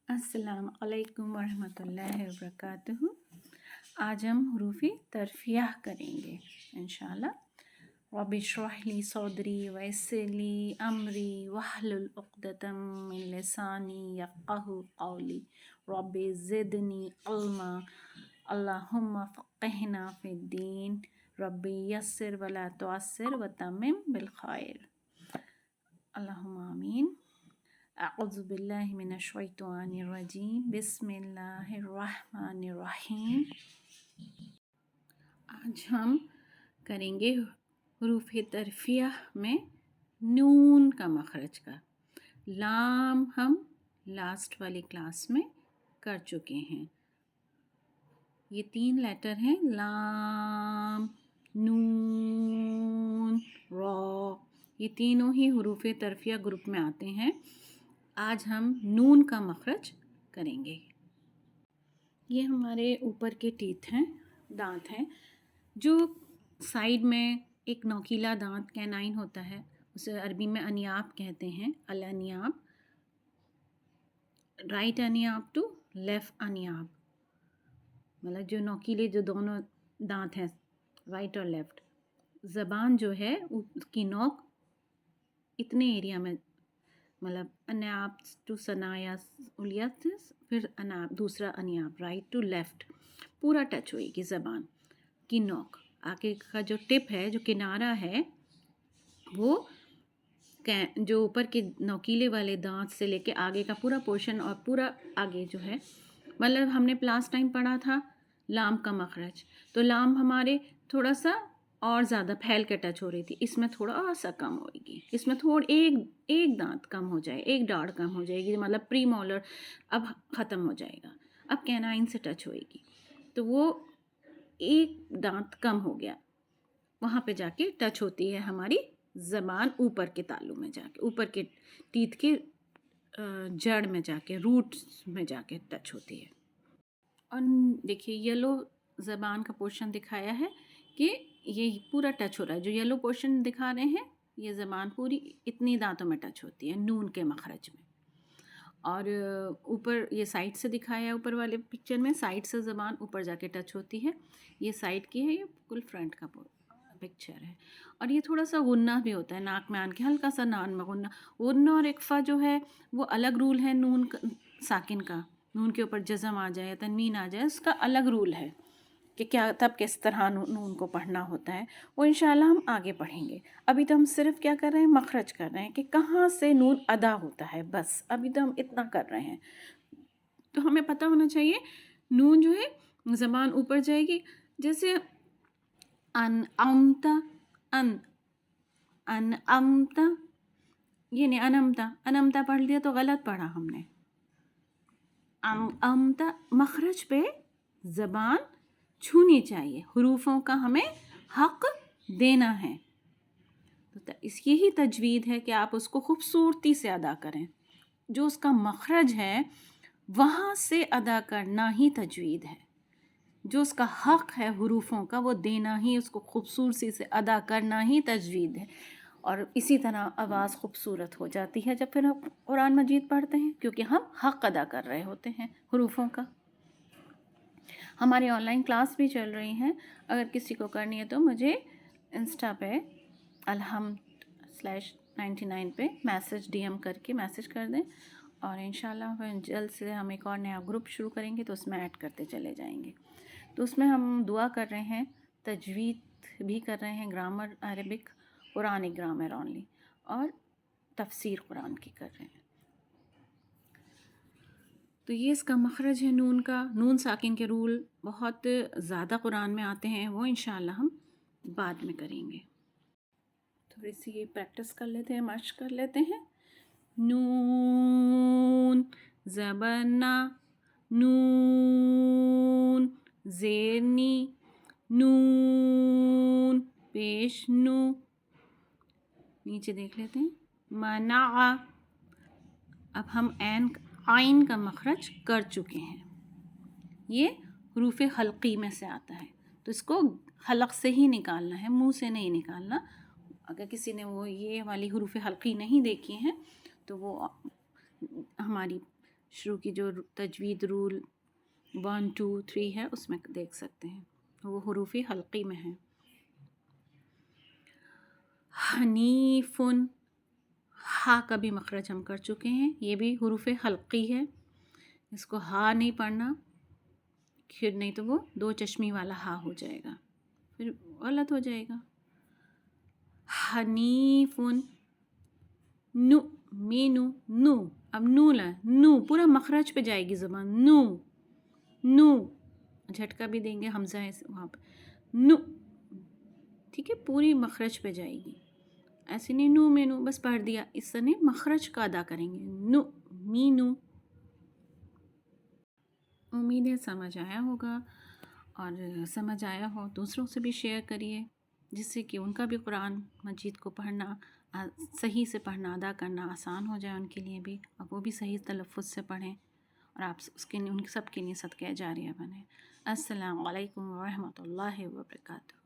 अस्सलाम वालेकुम वरहमतुल्लाहि वबरकातुहू। आज हम हरूफ तरफियाह करेंगे इंशाअल्लाह। रब्बि इश्रह ली सदरी वयस्सिर ली अमरी वहलुल उक़दतम मिन लिसानी यफ़क़हू क़ौली रब्बि ज़िदनी इल्मा अल्लाहुम्मा फ़क़्हिना फ़िद्दीन रब्बि यस्सिर वला तुअस्सिर वतम्मिम बिल खैर अल्लाहुम्मा आमीन। अऊज़ु बिल्लाहि मिनश शैतानिर रजीम बिस्मिल्लाहिर रहमानिर रहीम। आज हम करेंगे हरूफ तरफियाह में नून का मखरज का। लाम हम लास्ट वाली क्लास में कर चुके हैं। ये 3 लेटर हैं, लाम, नून, रॉ। ये तीनों ही हरूफ तरफिया ग्रुप में आते हैं। आज हम नून का मखरज करेंगे। ये हमारे ऊपर के टीथ हैं, दांत हैं। जो साइड में एक नोकीला दांत कैनाइन होता है, उसे अरबी में अनियाब कहते हैं। अल अनियाब, राइट अनियाब टू लेफ़्ट अनियाब, मतलब जो नोकीले जो दोनों दांत हैं, राइट और लेफ़्ट। ज़बान जो है उसकी नोक इतने एरिया में, मतलब अनाब टू सनाया उलिया, फिर अनाब दूसरा अनियाब, राइट टू लेफ़्ट, पूरा टच होएगी ज़बान की नोक। आगे का जो टिप है, जो किनारा है, वो जो ऊपर के नोकीले वाले दांत से लेके आगे का पूरा पोर्शन और पूरा आगे जो है, मतलब हमने लास्ट टाइम पढ़ा था लाम का मखरज, तो लाम हमारे थोड़ा सा और ज़्यादा फैल के टच हो रही थी। इसमें थोड़ा सा कम होएगी, इसमें एक दांत कम हो जाए, एक डाढ़ कम हो जाएगी, मतलब प्री मोलर अब ख़त्म हो जाएगा, अब कैनाइन से टच होएगी, तो वो एक दांत कम हो गया, वहाँ पे जाके टच होती है हमारी ज़बान, ऊपर के तालू में जाके, ऊपर के टीथ के जड़ में जाके, रूट में जाके टच होती है। और देखिए येलो ज़बान का पोर्शन दिखाया है कि ये पूरा टच हो रहा है। जो येलो पोर्शन दिखा रहे हैं, ये ज़बान पूरी इतनी दांतों में टच होती है नून के मखरज में। और ऊपर ये साइड से दिखाया है, ऊपर वाले पिक्चर में साइड से ज़बान ऊपर जाके टच होती है। ये साइड की है, ये बिल्कुल फ्रंट का पिक्चर है। और ये थोड़ा सा गुन्ना भी होता है, नाक में आन के हल्का सा नान में गुन्ना और इक्फ़ा जो है वो अलग रूल है। नून साकिन का, नून के ऊपर जज़म आ जाए या तनवीन आ जाए, उसका अलग रूल है कि क्या तब किस तरह नून को पढ़ना होता है। वो इंशाल्लाह हम आगे पढ़ेंगे। अभी तो हम सिर्फ क्या कर रहे हैं, मखरज कर रहे हैं कि कहाँ से नून अदा होता है, बस अभी तो हम इतना कर रहे हैं। तो हमें पता होना चाहिए नून जो है ज़बान ऊपर जाएगी, जैसे अन अमता, अन अमता, ये नहीं अनमता, अनमता पढ़ लिया तो गलत पढ़ा हमने। अमता मखरज पे ज़बान छूनी चाहिए, हुरूफों का हमें हक़ देना है। तो इसकी ही तजवीद है कि आप उसको खूबसूरती से अदा करें। जो उसका मखरज है वहाँ से अदा करना ही तजवीद है। जो उसका हक़ है हुरूफों का, वो देना ही, उसको खूबसूरती से अदा करना ही तजवीद है। और इसी तरह आवाज़ खूबसूरत हो जाती है जब फिर हम कुरान मजीद पढ़ते हैं, क्योंकि हम हक़ अदा कर रहे होते हैं हुरूफों का। हमारी ऑनलाइन क्लास भी चल रही हैं, अगर किसी को करनी है तो मुझे इंस्टा पे alham/99 पे DM करके मैसेज कर दें, और इंशाल्लाह फिर जल्द से हम एक और नया ग्रुप शुरू करेंगे तो उसमें ऐड करते चले जाएंगे। तो उसमें हम दुआ कर रहे हैं, तजवीद भी कर रहे हैं, grammar Arabic, Quranic grammar only, और तफसीर कुरान की कर रहे हैं। तो ये इसका मखरज है नून का। नून साकिन के रूल बहुत ज़्यादा कुरान में आते हैं, वो इंशाल्लाह हम बाद में करेंगे। थोड़ी सी ये प्रैक्टिस कर लेते हैं, मश्क कर लेते हैं। नून ज़बरना, नून ज़ेरनी, नून पेश नू, नीचे देख लेते हैं मना। अब हम आइन का मखरज कर चुके हैं। ये हरूफ हल्की में से आता है, तो इसको हलक से ही निकालना है, मुंह से नहीं निकालना। अगर किसी ने वो ये वाली हरूफ हल्की नहीं देखी हैं तो वो हमारी شروع کی جو تجوید رول 1 2 3 ہے اس میں دیکھ سکتے ہیں، وہ حروف حلقی میں ہیں۔ حنیفن، ہا کا بھی مخرج ہم کر چکے ہیں، یہ بھی حروف حلقی ہے، اس کو ہا نہیں پڑھنا، پھر نہیں تو وہ 2 چشمی والا ہا ہو جائے گا، پھر غلط ہو جائے گا۔ حنیفن، نو، مینو، نو، اب نو نو پورا مخرج پہ جائے گی زبان، نو نو، جھٹکا بھی دیں گے حمزہ ہے وہاں پہ، نو، ٹھیک ہے، پوری مخرج پہ جائے گی، ایسے نہیں نو مینو بس پڑھ دیا، اس سے نہیں، مخرج کا ادا کریں گے، نو مینو۔ امید ہے سمجھ آیا ہوگا، اور سمجھ آیا ہو دوسروں سے بھی شیئر کریے، جس سے کہ ان کا بھی قرآن مجید کو پڑھنا صحیح سے پڑھنا ادا کرنا آسان ہو جائے ان کے لیے بھی، اور وہ بھی صحیح تلفظ سے پڑھیں، اور آپ اس کے ان سب کے لیے صدقہ جاریہ بنیں۔ السلام علیکم ورحمۃ اللہ وبرکاتہ۔